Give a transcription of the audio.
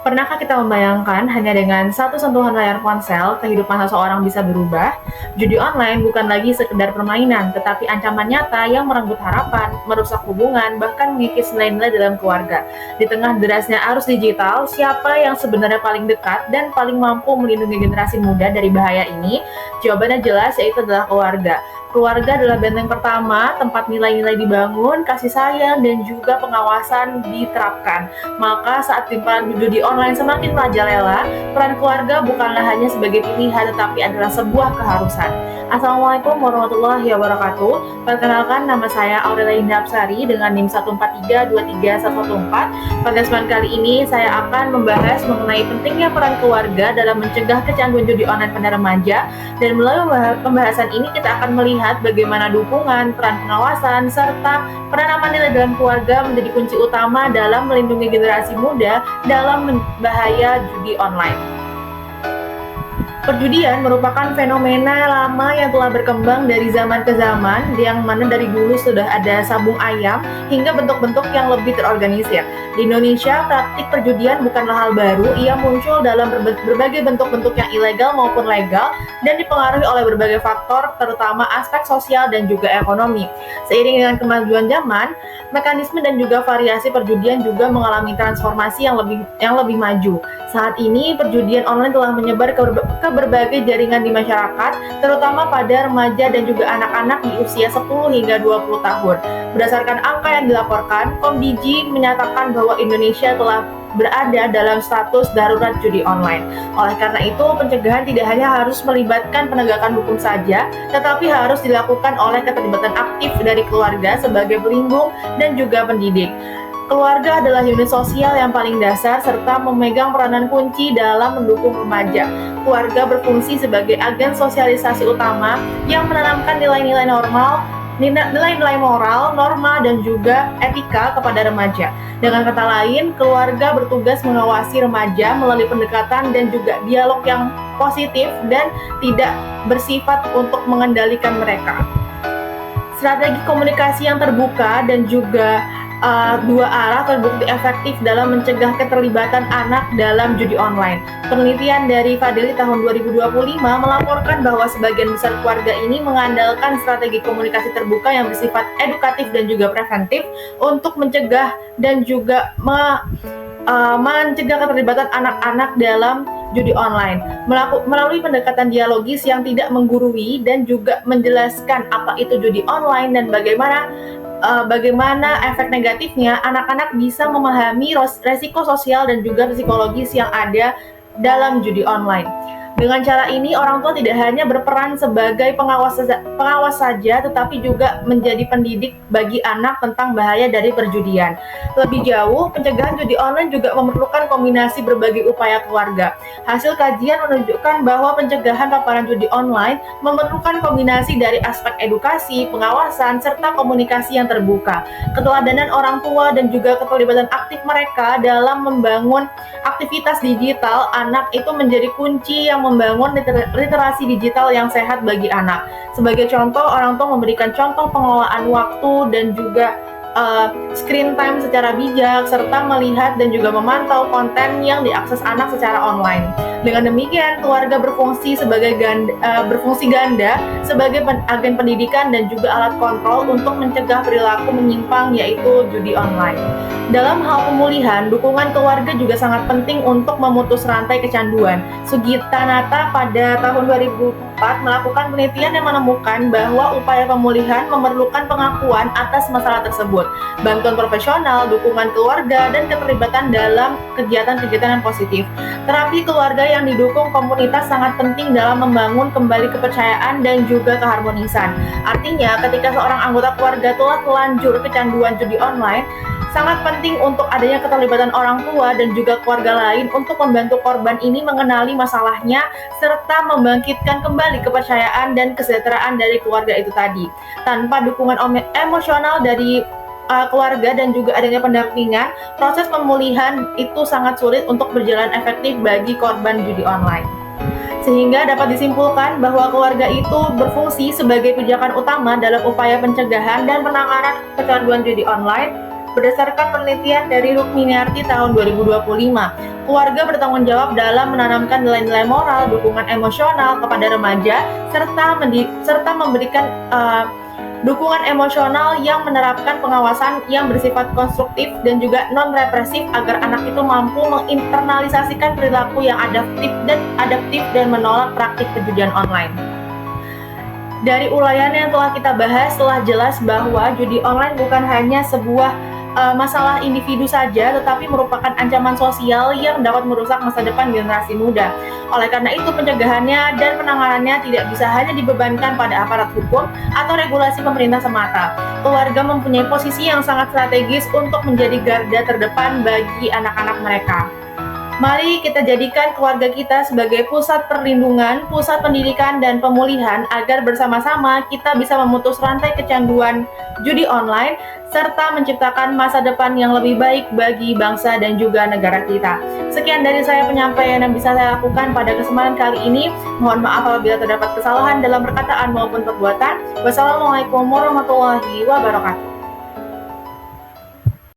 Pernahkah kita membayangkan hanya dengan satu sentuhan layar ponsel, kehidupan seseorang bisa berubah? Judi online bukan lagi sekedar permainan, tetapi ancaman nyata yang merenggut harapan, merusak hubungan, bahkan mengikis nilai-nilai dalam keluarga. Di tengah derasnya arus digital, siapa yang sebenarnya paling dekat dan paling mampu melindungi generasi muda dari bahaya ini? Jawabannya jelas, yaitu adalah keluarga. Keluarga adalah benteng pertama, tempat nilai-nilai dibangun, kasih sayang, dan juga pengawasan diterapkan. Maka saat timpalan judi online semakin merajalela, peran keluarga bukanlah hanya sebagai pilihan tetapi adalah sebuah keharusan. Assalamualaikum warahmatullahi wabarakatuh. Perkenalkan, nama saya Aurelia Indah dengan NIM 1432314. Pada kesempatan kali ini saya akan membahas mengenai pentingnya peran keluarga dalam mencegah kecanduan judi online pada remaja, dan melalui pembahasan ini kita akan melihat bagaimana dukungan, peran pengawasan, serta penanaman nilai dalam keluarga menjadi kunci utama dalam melindungi generasi muda dalam bahaya judi online. Perjudian merupakan fenomena lama yang telah berkembang dari zaman ke zaman, yang mana dari dulu sudah ada sabung ayam hingga bentuk-bentuk yang lebih terorganisir. Di Indonesia, praktik perjudian bukanlah hal baru, ia muncul dalam berbagai bentuk-bentuk yang ilegal maupun legal dan dipengaruhi oleh berbagai faktor, terutama aspek sosial dan juga ekonomi. Seiring dengan kemajuan zaman, mekanisme dan juga variasi perjudian juga mengalami transformasi yang lebih maju. Saat ini, perjudian online telah menyebar ke berbagai jaringan di masyarakat, terutama pada remaja dan juga anak-anak di usia 10 hingga 20 tahun. Berdasarkan angka yang dilaporkan, Komdiji menyatakan bahwa Indonesia telah berada dalam status darurat judi online. Oleh karena itu, pencegahan tidak hanya harus melibatkan penegakan hukum saja, tetapi harus dilakukan oleh keterlibatan aktif dari keluarga sebagai pelindung dan juga pendidik. Keluarga adalah unit sosial yang paling dasar serta memegang peranan kunci dalam mendukung remaja. Keluarga berfungsi sebagai agen sosialisasi utama yang menanamkan nilai-nilai moral, norma, dan juga etika kepada remaja. Dengan kata lain, keluarga bertugas mengawasi remaja melalui pendekatan dan juga dialog yang positif dan tidak bersifat untuk mengendalikan mereka. Strategi komunikasi yang terbuka dan juga dua arah terbukti efektif dalam mencegah keterlibatan anak dalam judi online. Penelitian dari Fadeli tahun 2025 melaporkan bahwa sebagian besar keluarga ini mengandalkan strategi komunikasi terbuka yang bersifat edukatif dan juga preventif untuk mencegah dan juga mencegah keterlibatan anak-anak dalam judi online melalui pendekatan dialogis yang tidak menggurui dan juga menjelaskan apa itu judi online dan bagaimana efek negatifnya. Anak-anak bisa memahami resiko sosial dan juga psikologis yang ada dalam judi online. Dengan cara ini, orang tua tidak hanya berperan sebagai pengawas saja, tetapi juga menjadi pendidik bagi anak tentang bahaya dari perjudian. Lebih jauh, pencegahan judi online juga memerlukan kombinasi berbagai upaya keluarga. Hasil kajian menunjukkan bahwa pencegahan paparan judi online memerlukan kombinasi dari aspek edukasi, pengawasan, serta komunikasi yang terbuka. Keteladanan orang tua dan juga keterlibatan aktif mereka dalam membangun aktivitas digital anak itu menjadi kunci yang membangun literasi digital yang sehat bagi anak. Sebagai contoh, orang tua memberikan contoh pengelolaan waktu dan juga screen time secara bijak, serta melihat dan juga memantau konten yang diakses anak secara online. Dengan demikian, keluarga berfungsi ganda sebagai agen pendidikan dan juga alat kontrol untuk mencegah perilaku menyimpang, yaitu judi online. Dalam hal pemulihan, dukungan keluarga juga sangat penting untuk memutus rantai kecanduan. Sugita Nata pada tahun 2004 melakukan penelitian yang menemukan bahwa upaya pemulihan memerlukan pengakuan atas masalah tersebut, bantuan profesional, dukungan keluarga, dan keterlibatan dalam kegiatan-kegiatan yang positif. Terapi keluarga yang didukung komunitas sangat penting dalam membangun kembali kepercayaan dan juga keharmonisan. Artinya, ketika seorang anggota keluarga telah telanjur kecanduan judi online, sangat penting untuk adanya keterlibatan orang tua dan juga keluarga lain untuk membantu korban ini mengenali masalahnya serta membangkitkan kembali kepercayaan dan kesejahteraan dari keluarga itu tadi. Tanpa dukungan emosional dari keluarga dan juga adanya pendampingan, proses pemulihan itu sangat sulit untuk berjalan efektif bagi korban judi online. Sehingga dapat disimpulkan bahwa keluarga itu berfungsi sebagai pijakan utama dalam upaya pencegahan dan penanganan kecanduan judi online. Berdasarkan penelitian dari Rukminiarti tahun 2025, keluarga bertanggung jawab dalam menanamkan nilai-nilai moral, dukungan emosional kepada remaja, serta memberikan dukungan emosional yang menerapkan pengawasan yang bersifat konstruktif dan juga non-represif agar anak itu mampu menginternalisasikan perilaku yang adaptif dan menolak praktik perjudian online. Dari uraian yang telah kita bahas, telah jelas bahwa judi online bukan hanya sebuah masalah individu saja, tetapi merupakan ancaman sosial yang dapat merusak masa depan generasi muda. Oleh karena itu, pencegahannya dan penanganannya tidak bisa hanya dibebankan pada aparat hukum atau regulasi pemerintah semata. Keluarga mempunyai posisi yang sangat strategis untuk menjadi garda terdepan bagi anak-anak mereka. Mari kita jadikan keluarga kita sebagai pusat perlindungan, pusat pendidikan, dan pemulihan agar bersama-sama kita bisa memutus rantai kecanduan judi online serta menciptakan masa depan yang lebih baik bagi bangsa dan juga negara kita. Sekian dari saya penyampaian yang bisa saya lakukan pada kesempatan kali ini. Mohon maaf apabila terdapat kesalahan dalam perkataan maupun perbuatan. Wassalamualaikum warahmatullahi wabarakatuh.